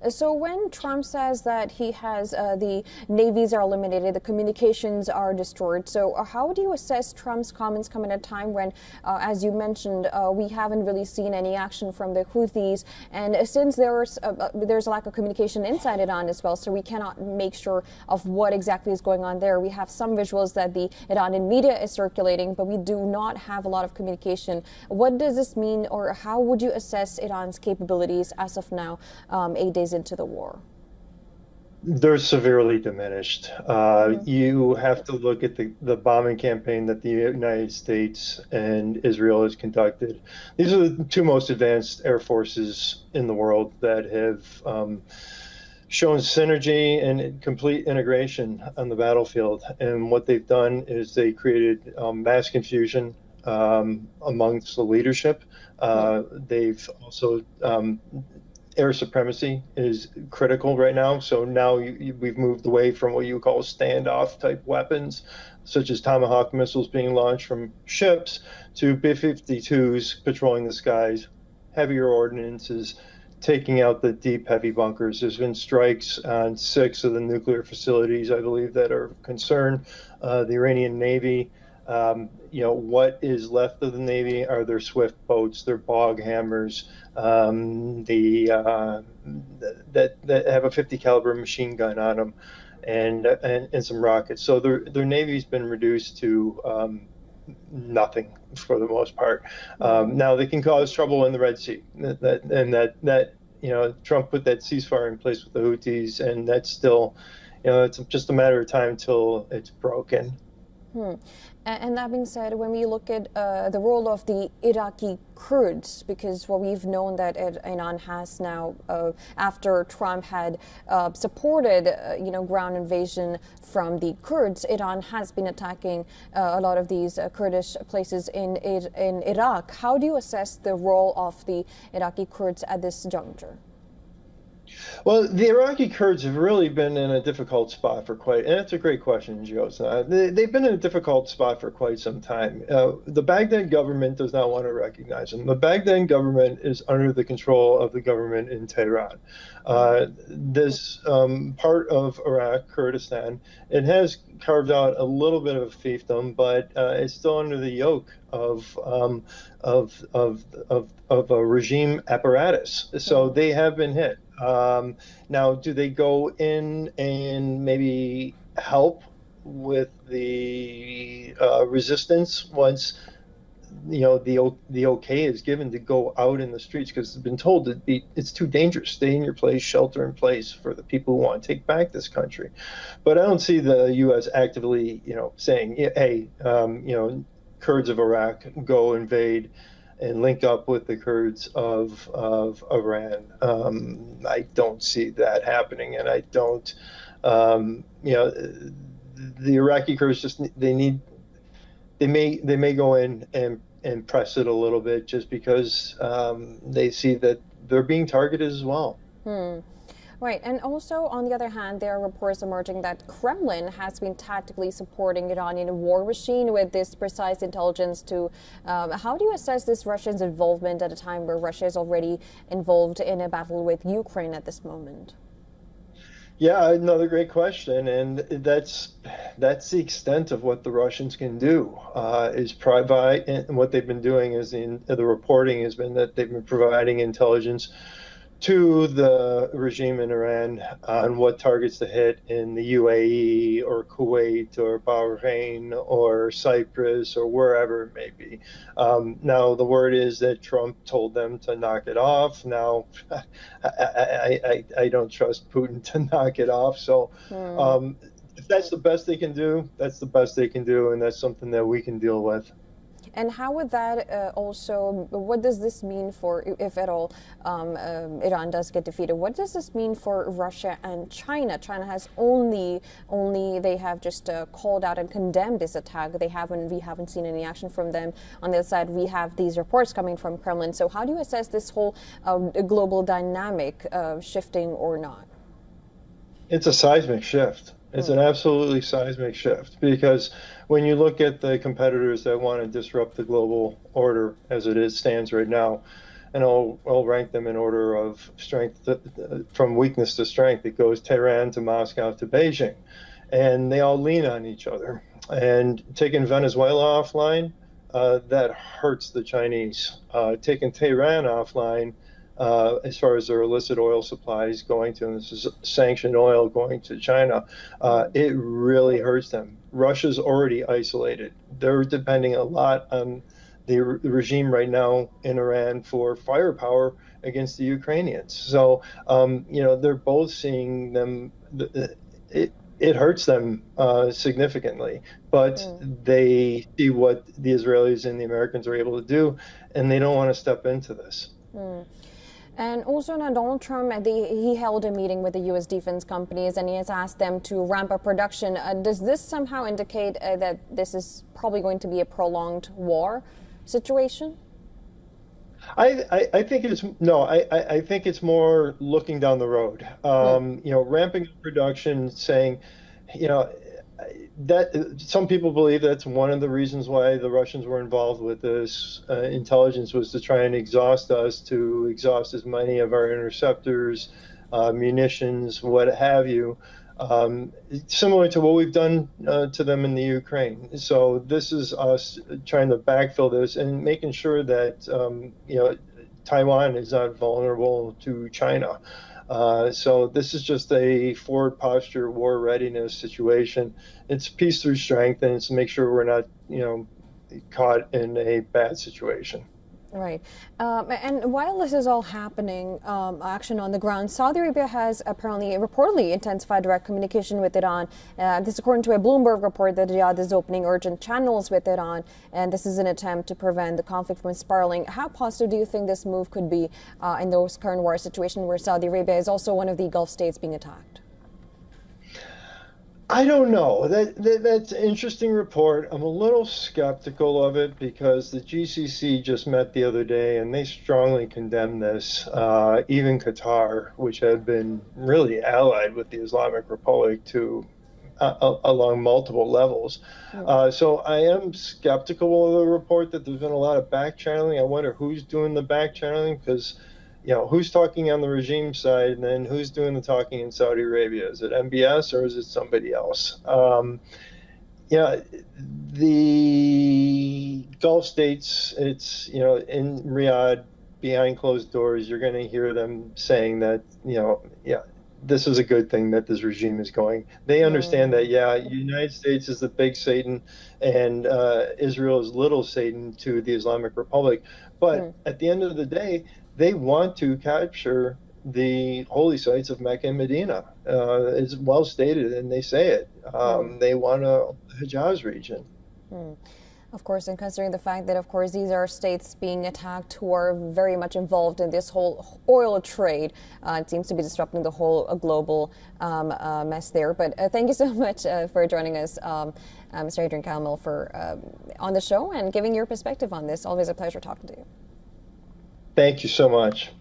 So when Trump says that he has the navies are eliminated, the communications are destroyed, so how do you assess Trump's comments come at a time when, as you mentioned, we haven't really seen any action from the Houthis, and since there's a lack of communication inside Iran as well, so we cannot make sure of what exactly is going on there. We have some visuals that the Iranian media is circulating, but we do not have a lot of communication. What does this mean, or how would you assess Iran's capabilities as of now, 8 days into the war? They're severely diminished. You have to look at the bombing campaign that the United States and Israel has conducted. These are the two most advanced air forces in the world that have shown synergy and complete integration on the battlefield. And what they've done is they created mass confusion amongst the leadership. They've also air supremacy is critical right now. So now we've moved away from what you would call standoff type weapons, such as Tomahawk missiles being launched from ships, to B-52s patrolling the skies, heavier ordnances, taking out the deep, heavy bunkers. There's been strikes on 6 of the nuclear facilities, I believe, that are of concern. The Iranian Navy, what is left of the Navy are their swift boats, their bog hammers, that have a 50 caliber machine gun on them, and some rockets. So their Navy's been reduced to nothing for the most part. Now they can cause trouble in the Red Sea. Trump put that ceasefire in place with the Houthis, and that's still, it's just a matter of time till it's broken. And that being said, when we look at the role of the Iraqi Kurds, because what we've known that Iran has now, after Trump had supported, ground invasion from the Kurds, Iran has been attacking a lot of these Kurdish places in Iraq. How do you assess the role of the Iraqi Kurds at this juncture? Well, the Iraqi Kurds have really been in a difficult spot and that's a great question, Joe. They've been in a difficult spot for quite some time. The Baghdad government does not want to recognize them. The Baghdad government is under the control of the government in Tehran. This part of Iraq, Kurdistan, it has carved out a little bit of a fiefdom, but it's still under the yoke of a regime apparatus. So they have been hit. Now, do they go in and maybe help with the resistance once the okay is given to go out in the streets? Because it's been told that it's too dangerous. Stay in your place, shelter in place for the people who want to take back this country. But I don't see the U.S. actively, saying, hey, Kurds of Iraq, go invade and link up with the Kurds of Iran. I don't see that happening, and I don't. The Iraqi Kurds they may go in and press it a little bit just because they see that they're being targeted as well. Right, and also on the other hand, there are reports emerging that Kremlin has been tactically supporting Iranian war machine with this precise intelligence to, how do you assess this Russia's involvement at a time where Russia is already involved in a battle with Ukraine at this moment? Yeah, another great question, and that's the extent of what the Russians can do. Is provide, and what they've been doing is the reporting has been that they've been providing intelligence to the regime in Iran on what targets to hit in the UAE or Kuwait or Bahrain or Cyprus or wherever it may be. Now, the word is that Trump told them to knock it off. Now, I don't trust Putin to knock it off. So if that's the best they can do, that's the best they can do, and that's something that we can deal with. And how would that what does this mean for, if at all, Iran does get defeated, what does this mean for Russia and China? China has they have just called out and condemned this attack. We haven't seen any action from them. On the other side, we have these reports coming from Kremlin. So how do you assess this whole global dynamic shifting or not? It's a seismic shift. It's an absolutely seismic shift, because when you look at the competitors that want to disrupt the global order as it stands right now, and I'll rank them in order of strength from weakness to strength. It goes Tehran to Moscow to Beijing, and they all lean on each other. And taking Venezuela offline, that hurts the Chinese. Taking Tehran offline, as far as their illicit oil supplies going to, and this is sanctioned oil going to China, it really hurts them. Russia's already isolated. They're depending a lot on the regime right now in Iran for firepower against the Ukrainians. So, they're both seeing them. It hurts them significantly, but they see what the Israelis and the Americans are able to do, and they don't want to step into this. And also, now Donald Trump, he held a meeting with the U.S. defense companies, and he has asked them to ramp up production. Does this somehow indicate that this is probably going to be a prolonged war situation? I think it's no. I think it's more looking down the road. Ramping up production, saying, that some people believe that's one of the reasons why the Russians were involved with this intelligence, was to try and exhaust us, to exhaust as many of our interceptors, munitions, what have you, similar to what we've done to them in the Ukraine. So this is us trying to backfill this and making sure that Taiwan is not vulnerable to China. So this is just a forward posture, war readiness situation. It's peace through strength, and it's to make sure we're not, caught in a bad situation. Right. And while this is all happening, action on the ground, Saudi Arabia has apparently reportedly intensified direct communication with Iran. This according to a Bloomberg report that Riyadh is opening urgent channels with Iran, and this is an attempt to prevent the conflict from spiraling. How positive do you think this move could be in those current war situation where Saudi Arabia is also one of the Gulf states being attacked? I don't know. That's an interesting report. I'm a little skeptical of it because the GCC just met the other day and they strongly condemned this. Even Qatar, which had been really allied with the Islamic Republic along multiple levels. So I am skeptical of the report that there's been a lot of back channeling. I wonder who's doing the back channeling, because who's talking on the regime side, and then who's doing the talking in Saudi Arabia? Is it MBS or is it somebody else? The Gulf states, it's, in Riyadh, behind closed doors, you're going to hear them saying that, this is a good thing that this regime is going. They understand that, United States is the big Satan and Israel is little Satan to the Islamic Republic. But at the end of the day, they want to capture the holy sites of Mecca and Medina. It's well stated, and they say it. They want the Hijaz region. Of course, and considering the fact that, of course, these are states being attacked who are very much involved in this whole oil trade, it seems to be disrupting the whole global mess there. But thank you so much for joining us, Mr. Adrian Kamel, on the show and giving your perspective on this. Always a pleasure talking to you. Thank you so much.